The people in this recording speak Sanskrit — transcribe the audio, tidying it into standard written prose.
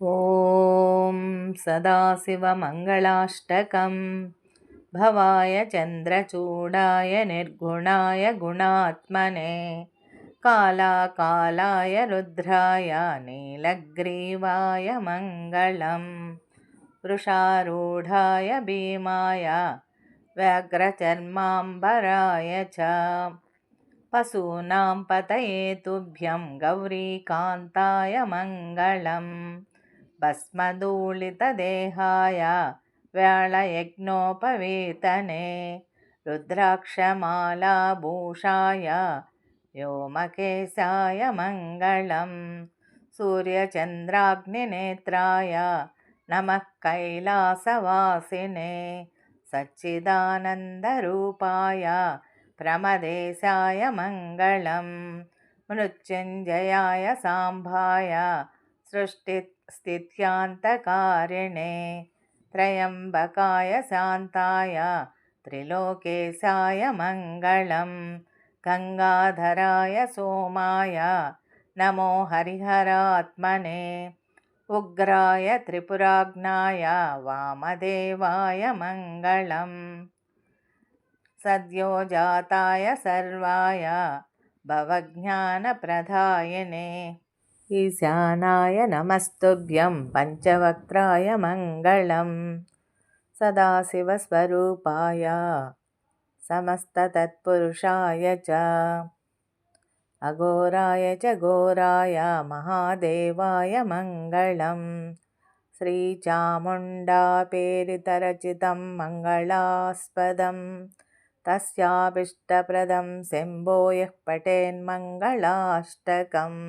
ॐ सदाशिवमङ्गलाष्टकं भवाय चन्द्रचूडाय निर्गुणाय गुणात्मने कालाकालाय रुद्राय नीलग्रीवाय मङ्गलम् वृषारूढाय भीमाय व्याघ्रचर्माम्बराय च पशूनां पतये तुभ्यं गौरीकान्ताय मङ्गलम् भस्मधूलितदेहाय व्याळयज्ञोपवीतने रुद्राक्षमालाभूषाय व्योमकेशाय मङ्गलम् सूर्यचन्द्राग्निनेत्राय नमः कैलासवासिने सच्चिदानन्दरूपाय प्रमदेशाय मङ्गलम् मृत्युञ्जयाय साम्बाय सृष्टिस्थित्यान्तकारिणे त्र्यम्बकाय शान्ताय त्रिलोकेशाय मङ्गलम् गङ्गाधराय सोमाय नमो हरिहरात्मने उग्राय त्रिपुराग्नाय वामदेवाय मङ्गलम् सद्योजाताय सर्वाय भवज्ञानप्रदायिने ईशानाय नमस्तुभ्यं पञ्चवक्त्राय मङ्गलम् सदाशिवस्वरूपाय समस्ततत्पुरुषाय च अघोराय च घोराय महादेवाय मङ्गलम् श्रीचामुण्डापेरितरचितं मङ्गलास्पदं तस्याभीष्टप्रदं शम्भो यः पठेन्मङ्गलाष्टकम्।